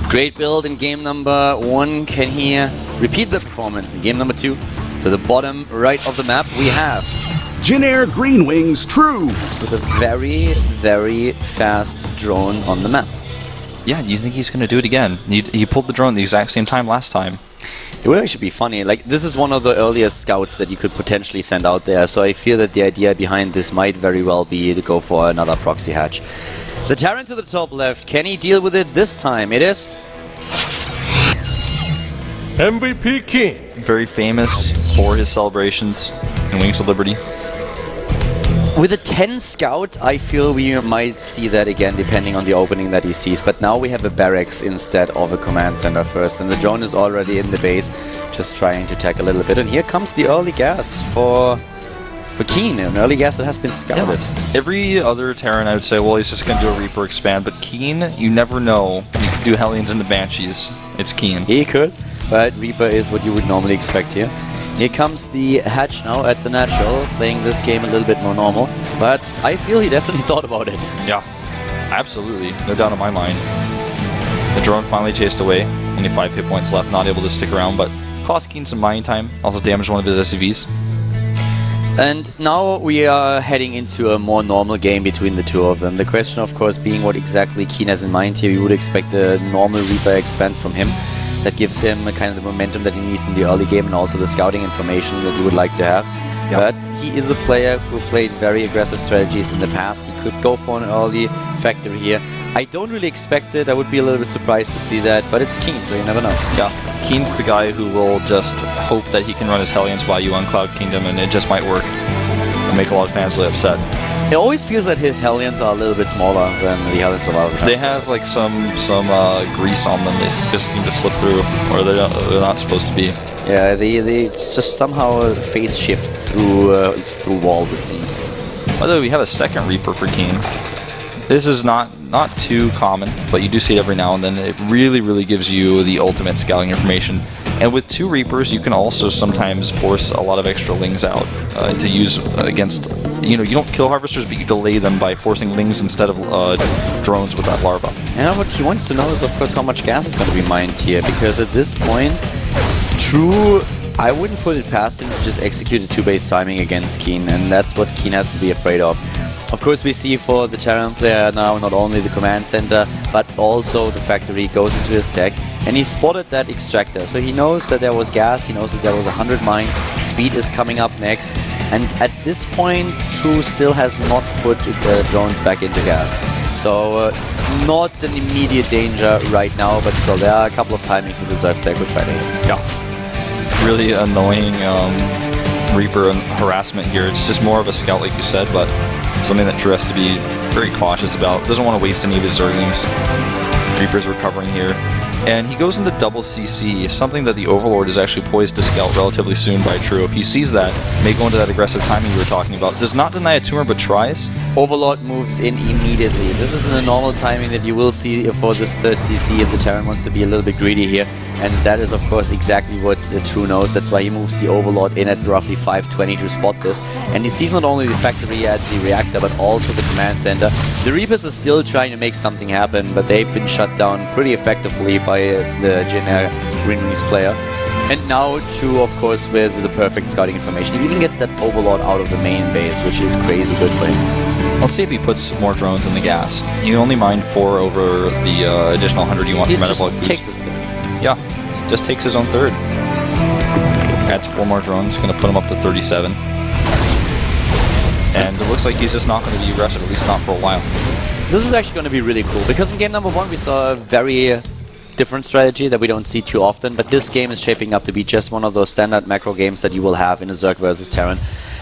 Great build in game number 1. Can he repeat the performance in game number 2? To the bottom right of the map, we have Jin Air Green Wings True with a very, very fast drone on the map. Yeah, do you think he's going to do it again? He pulled the drone the exact same time last time. It would actually be funny. Like, this is one of the earliest scouts that you could potentially send out there, so I feel that the idea behind this might very well be to go for another proxy hatch. The Terran to the top left, can he deal with it this time? It is MVP King. Very famous for his celebrations in Wings of Liberty. with a 10 scout, I feel we might see that again depending on the opening that he sees. But now we have a barracks instead of a command center first, and the drone is already in the base, just trying to tech a little bit. And here comes the early gas for Keen, an early gas that has been scouted. Yeah. Every other Terran, I would say, well, he's just going to do a Reaper expand, but Keen, you never know. You could do Hellions into Banshees. It's Keen. He could, but Reaper is what you would normally expect here. Here comes the hatch now at the natural, playing this game a little bit more normal, but I feel he definitely thought about it. Yeah, absolutely. No doubt in my mind. The drone finally chased away. Only 5 hit points left, not able to stick around, but cost Keen some mining time. Also damaged one of his SCVs. And now we are heading into a more normal game between the two of them. The question, of course, being what exactly Keen has in mind here. You would expect a normal Reaper expand from him. That gives him a kind of the momentum that he needs in the early game and also the scouting information that you would like to have. Yep. But he is a player who played very aggressive strategies in the past. He could go for an early factory here. I don't really expect it. I would be a little bit surprised to see that, but it's Keen, so you never know. Yeah, Keen's the guy who will just hope that he can run his Hellions by you on Cloud Kingdom, and it just might work and make a lot of fans really upset. It always feels that his Hellions are a little bit smaller than the Hellions of other countries. They have like some grease on them. They just seem to slip through, or they're not supposed to be. Yeah, they just somehow phase shift through walls, it seems. By the way, we have a second Reaper for Keen. This is not too common, but you do see it every now and then. It really, really gives you the ultimate scouting information. And with 2 Reapers, you can also sometimes force a lot of extra Lings out to use against... You know, you don't kill Harvesters, but you delay them by forcing Lings instead of drones with that larva. And what he wants to know is, of course, how much gas is going to be mined here, because at this point, True, I wouldn't put it past him to just execute a 2-base timing against Keen, and that's what Keen has to be afraid of. Of course, we see for the Terran player now not only the command center, but also the factory goes into his tech, and he spotted that extractor. So he knows that there was gas, he knows that there was 100 mine, speed is coming up next, and at this point, True still has not put the drones back into gas. So not an immediate danger right now, but still there are a couple of timings that the Zerg player could try to hit. Yeah. Really annoying Reaper and harassment here. It's just more of a scout, like you said, but something that True has to be very cautious about. Doesn't want to waste any of his Zerglings. Reaper's recovering here. And he goes into double CC, something that the Overlord is actually poised to scout relatively soon by True. If he sees that, may go into that aggressive timing we were talking about. Does not deny a tumor, but tries. Overlord moves in immediately. This isn't a normal timing that you will see for this 3rd CC if the Terran wants to be a little bit greedy here. And that is, of course, exactly what True knows. That's why he moves the Overlord in at roughly 520 to spot this. And he sees not only the factory at the reactor, but also the command center. The Reapers are still trying to make something happen, but they've been shut down pretty effectively by the Jin Air Green Wings player. And now True, of course, with the perfect scouting information. He even gets that Overlord out of the main base, which is crazy good for him. Let's see if he puts more drones in the gas. You can only mine 4 over the additional 100 you want for metabolic boost. Takes his 3rd. Yeah, just takes his own 3rd. Adds 4 more drones, going to put him up to 37. And it looks like he's just not going to be aggressive, at least not for a while. This is actually going to be really cool, because in game number 1 we saw a very different strategy that we don't see too often, but this game is shaping up to be just one of those standard macro games that you will have in a Zerg versus Terran.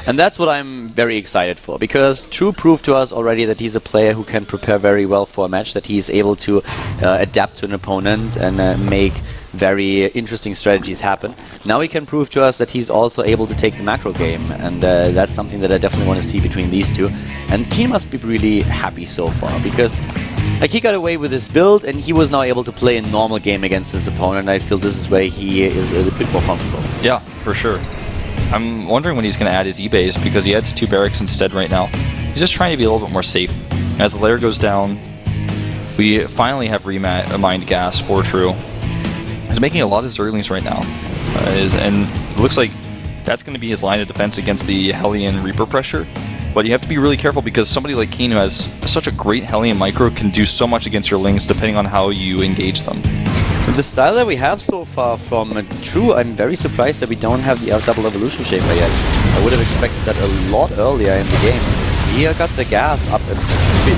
And that's what I'm very excited for, because True proved to us already that he's a player who can prepare very well for a match, that he's able to adapt to an opponent and make very interesting strategies happen. Now he can prove to us that he's also able to take the macro game, and that's something that I definitely want to see between these two. And Keen must be really happy so far, because like he got away with his build and he was now able to play a normal game against his opponent. I feel this is where he is a bit more comfortable. Yeah, for sure. I'm wondering when he's going to add his E-base, because he adds 2 barracks instead right now. He's just trying to be a little bit more safe. As the layer goes down, We finally have remined gas for True. He's making a lot of Zerglings right now. And it looks like that's going to be his line of defense against the Hellion Reaper pressure. But you have to be really careful because somebody like Keen, who has such a great Hellion micro, can do so much against your Lings depending on how you engage them. With the style that we have so far from True, I'm very surprised that we don't have the double evolution chamber yet. I would have expected that a lot earlier in the game. He got the gas up a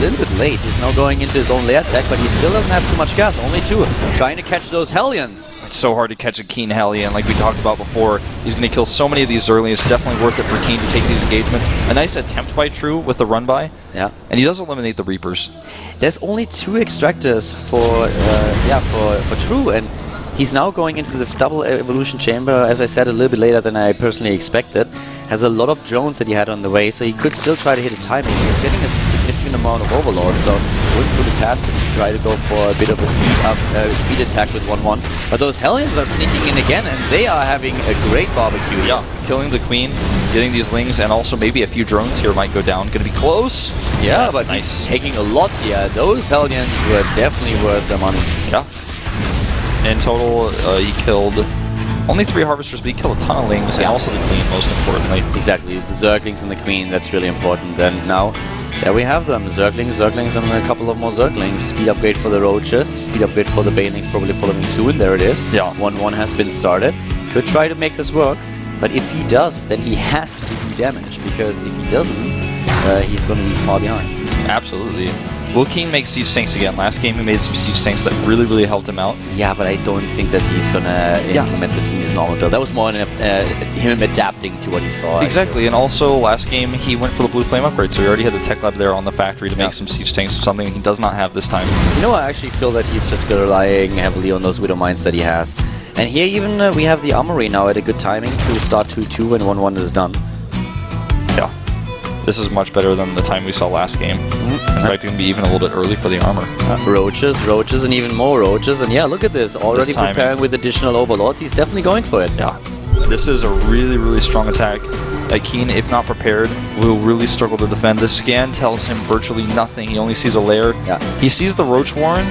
little bit late. He's now going into his own lair attack, but he still doesn't have too much gas. Only 2. Trying to catch those Hellions. It's so hard to catch a Keen Hellion, like we talked about before. He's going to kill so many of these early. It's definitely worth it for Keen to take these engagements. A nice attempt by True with the run by. Yeah. And he does eliminate the Reapers. There's only 2 extractors for True, and he's now going into the double evolution chamber, as I said, a little bit later than I personally expected. Has a lot of drones that he had on the way, so he could still try to hit a timing. He's getting a significant amount of overload, so wouldn't put it past him to try to go for a bit of a speed attack with 1-1. But those Hellions are sneaking in again, and they are having a great barbecue. Yeah, killing the Queen, getting these Lings, and also maybe a few drones here might go down. Gonna be close. Yeah, yes, but nice. He's taking a lot here. Those Hellions were definitely worth the money. Yeah. In total, he killed only 3 Harvesters, but he killed a ton of Lings, and also the Queen, most importantly. Exactly, the Zerglings and the Queen, that's really important. And now, there we have them. Zerglings, and a couple of more Zerglings. Speed upgrade for the Roaches, speed upgrade for the Banelings, probably following soon. There it is. Yeah. 1-1 has been started. Could try to make this work, but if he does, then he has to do damage, because if he doesn't, he's going to be far behind. Absolutely. Will Keen make siege tanks again? Last game he made some siege tanks that really helped him out. Yeah, but I don't think that he's gonna implement this in his normal build. That was more him adapting to what he saw. Exactly, and also last game he went for the Blue Flame upgrade, so he already had the tech lab there on the factory to make some siege tanks, something he does not have this time. You know, I actually feel that he's just relying heavily on those Widow Mines that he has. And here even we have the Armory now at a good timing to start 2-2 when 1-1 is done. Yeah. This is much better than the time we saw last game. In fact, it's going to be even a little bit early for the armor. Roaches, and even more Roaches. And yeah, look at this. Already preparing with additional Overlords. He's definitely going for it. Yeah. This is a really strong attack. Keen, if not prepared, will really struggle to defend. This scan tells him virtually nothing. He only sees a lair. Yeah. He sees the Roach Warren,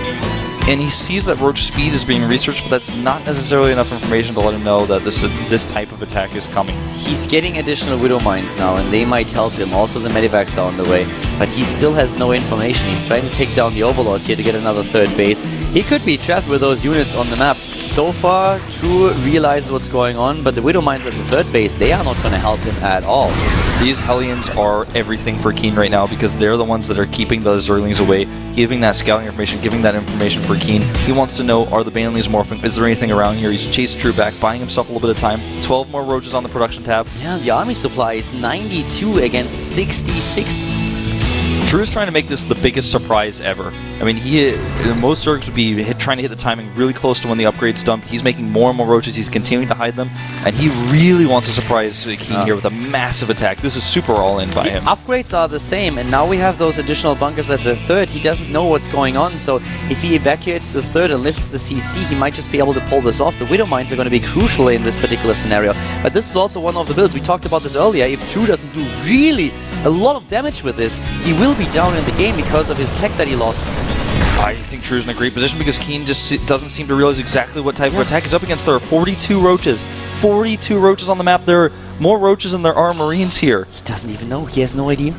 and he sees that Roach speed is being researched, but that's not necessarily enough information to let him know that this type of attack is coming. He's getting additional Widow Mines now, and they might help him. Also, the Medivacs are on the way, but he still has no information. He's trying to take down the Overlord here to get another 3rd base. He could be trapped with those units on the map. So far, True realizes what's going on, but the Widow Mines at the 3rd base, they are not going to help him at all. These Hellions are everything for Keen right now because they're the ones that are keeping the Zerglings away, giving that scouting information, giving that information for Keen. He wants to know, are the Banelings morphing? Is there anything around here? He's chasing True back, buying himself a little bit of time. 12 more Roaches on the production tab. Yeah, the army supply is 92 against 66. True is trying to make this the biggest surprise ever. I mean, most Zergs would be trying to hit the timing really close to when the upgrade's dumped. He's making more and more Roaches. He's continuing to hide them. And he really wants to surprise Keen here with a massive attack. This is super all-in by him. Upgrades are the same, and now we have those additional bunkers at the 3rd. He doesn't know what's going on, so if he evacuates the 3rd and lifts the CC, he might just be able to pull this off. The Widow Mines are going to be crucial in this particular scenario. But this is also one of the builds. We talked about this earlier. If True doesn't do really a lot of damage with this, he will be down in the game because of his tech that he lost. I think True's in a great position because Keen just doesn't seem to realize exactly what type of attack he's up against. There are 42 Roaches. 42 Roaches on the map. There are more Roaches than there are Marines here. He doesn't even know. He has no idea.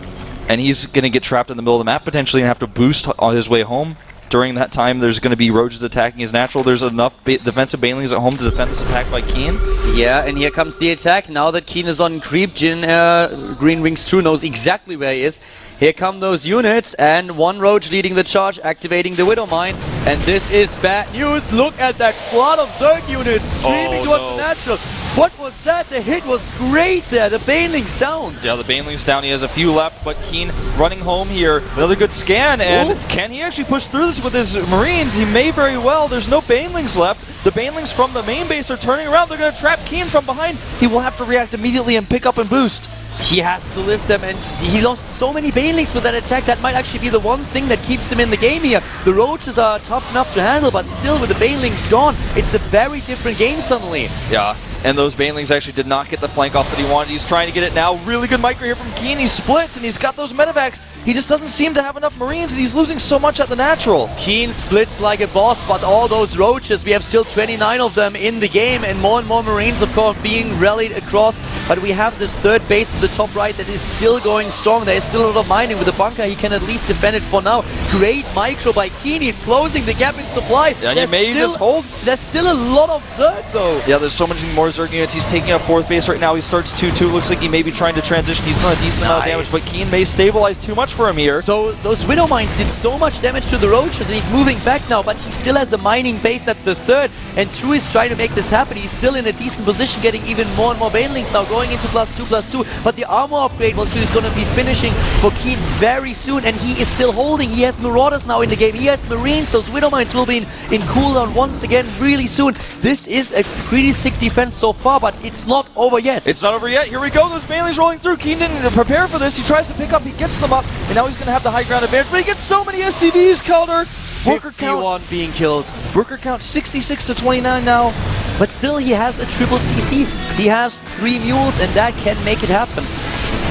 And he's going to get trapped in the middle of the map potentially and have to boost on his way home. During that time, there's going to be Roaches attacking his natural. There's enough defensive Banelings at home to defend this attack by Keen. Yeah, and here comes the attack. Now that Keen is on creep, Green Wings True knows exactly where he is. Here come those units, and one Roach leading the charge, activating the Widow Mine. And this is bad news. Look at that quad of Zerg units streaming towards the natural. What was that? The hit was great there. The Banelings down. Yeah, the Banelings down. He has a few left, but Keen running home here. Another good scan, and can he actually push through this with his Marines? He may very well. There's no Banelings left. The Banelings from the main base are turning around. They're going to trap Keen from behind. He will have to react immediately and pick up and boost. He has to lift them, and he lost so many Banelings with that attack. That might actually be the one thing that keeps him in the game here. The Roaches are tough enough to handle, but still with the Banelings gone, it's a very different game suddenly. Yeah, and those Banelings actually did not get the flank off that he wanted. He's trying to get it now. Really good micro here from Keen. He splits, and he's got those Medivacs. he just doesn't seem to have enough Marines, and he's losing so much at the natural. Keen splits like a boss, but all those roaches, we have still 29 of them in the game, and more Marines, of course, being rallied across. But we have this third base in the top right that is still going strong. There is still a lot of mining. With the bunker, he can at least defend it for now. Great micro by Keen. He's closing the gap in supply. Yeah, he may just hold. There's still a lot of Zerg, though. Yeah, there's so many more Zerg units. He's taking up fourth base right now. He starts 2-2. Looks like he may be trying to transition. He's done a decent amount of damage, but Keen may stabilize too much for him here. So those Widow Mines did so much damage to the roaches, and he's moving back now, but he still has a mining base at the third, and True is trying to make this happen. He's still in a decent position, getting even more and more Banelings now, going into +2/+2, but the armor upgrade is going to be finishing for Keen very soon, and he is still holding. He has Marauders now in the game. He has Marines. Those Widow Mines will be in cooldown once again really soon. This is a pretty sick defense so far, but it's not over yet. It's not over yet. Here we go. Those Banelings rolling through. Keen didn't prepare for this. He tries to pick up. He gets them up, and now he's going to have the high ground advantage, but he gets so many SCVs, Calder. Worker count being killed. Worker count 66 to 29 now. But still, he has a triple CC. He has 3 mules, and that can make it happen.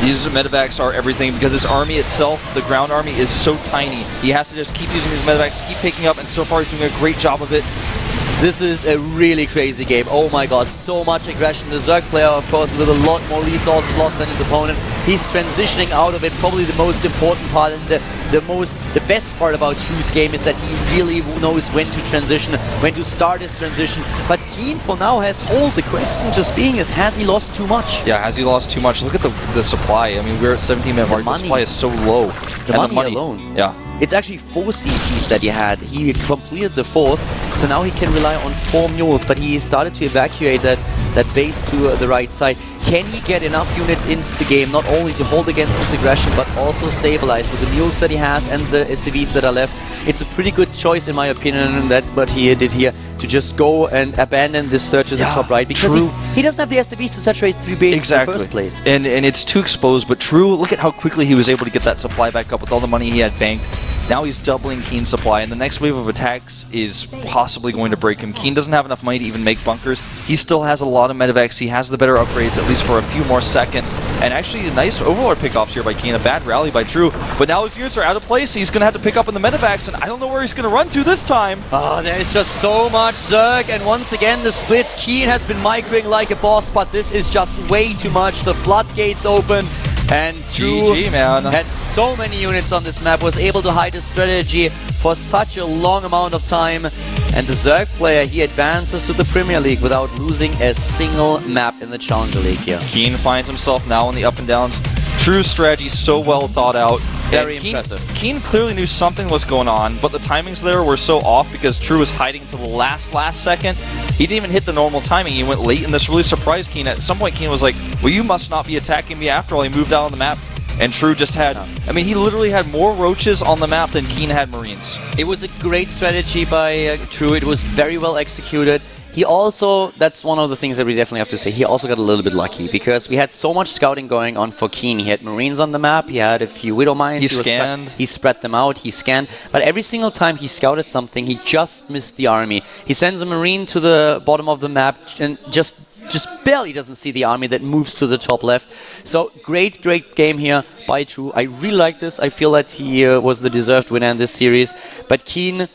These medevacs are everything because his army itself, the ground army, is so tiny. He has to just keep using his medevacs, keep picking up, and so far he's doing a great job of it. This is a really crazy game. Oh my god, so much aggression. The Zerg player, of course, with a lot more resources lost than his opponent. He's transitioning out of it. Probably the most important part, and the best part about True's game is that he really knows when to transition, when to start his transition. But Keen for now has hold. The question just being is, has he lost too much? Yeah, has he lost too much? Look at the supply. I mean, we're at 17-minute mark. The supply is so low. The money alone. Yeah. It's actually 4 CCs that he had. He completed the 4th, so now he can rely on 4 mules, but he started to evacuate that base to the right side. Can he get enough units into the game, not only to hold against this aggression, but also stabilize with the mules that he has and the SCVs that are left? It's a pretty good choice, in my opinion, that what he did here, to just go and abandon this third to the top right, because he doesn't have the SCVs to saturate 3 bases in the first place. And it's too exposed, but True, look at how quickly he was able to get that supply back up with all the money he had banked. Now he's doubling Keen's supply, and the next wave of attacks is possibly going to break him. Keen doesn't have enough money to even make bunkers. He still has a lot of medevacs. He has the better upgrades, at least for a few more seconds. And actually, nice overlord pickoffs here by Keen. A bad rally by True. But now his units are out of place. He's going to have to pick up in the medevacs, and I don't know where he's going to run to this time. Oh, there is just so much Zerg, and once again, the splits. Keen has been microing like a boss, but this is just way too much. The floodgates open. And True had so many units on this map, was able to hide his strategy for such a long amount of time. And the Zerg player, he advances to the Premier League without losing a single map in the Challenger League here. Keen finds himself now in the up and downs. True's strategy so well thought out. Very impressive. Keen clearly knew something was going on, but the timings there were so off because True was hiding to the last second. He didn't even hit the normal timing. He went late, and this really surprised Keen. At some point, Keen was like, well, you must not be attacking me after all. He moved out on the map, and True just had... I mean, he literally had more roaches on the map than Keen had Marines. It was a great strategy by True. It was very well executed. He also, that's one of the things that we definitely have to say, he also got a little bit lucky, because we had so much scouting going on for Keen. He had Marines on the map, he had a few Widow Mines, he scanned, he spread them out, he scanned, but every single time he scouted something, he just missed the army. He sends a Marine to the bottom of the map and just barely doesn't see the army that moves to the top left. So great game here by True. I really like this. I feel that he was the deserved winner in this series, but Keen...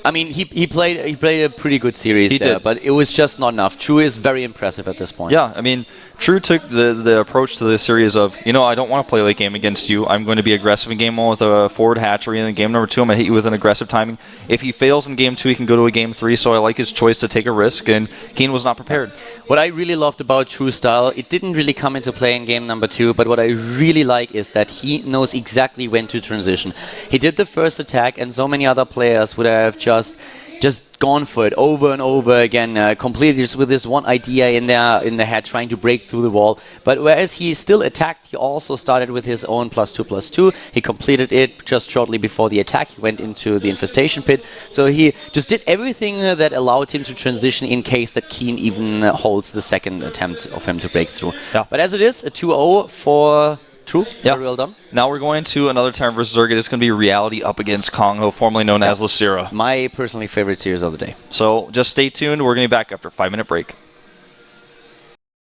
I mean, he played a pretty good series there, but it was just not enough. True is very impressive at this point. Yeah, I mean, True took the approach to this series of, you know, I don't want to play late game against you. I'm going to be aggressive in game 1 with a forward hatchery, and in game number 2, I'm going to hit you with an aggressive timing. If he fails in game 2, he can go to a game 3, so I like his choice to take a risk, and Keen was not prepared. What I really loved about True's style, it didn't really come into play in game number 2, but what I really like is that he knows exactly when to transition. He did the first attack, and so many other players would have just gone for it over and over again, completely just with this one idea in their head, trying to break through the wall. But whereas he still attacked, he also started with his own +2/+2. He completed it just shortly before the attack. He went into the infestation pit. So he just did everything that allowed him to transition in case that Keen even holds the second attempt of him to break through. Yeah. But as it is, a 2-0 for True. Yeah. Very well done. Now we're going to another time versus Zerg. It's going to be Reality up against Kongho, formerly known as Lucera. My personally favorite series of the day. So just stay tuned. We're going to be back after a 5-minute break.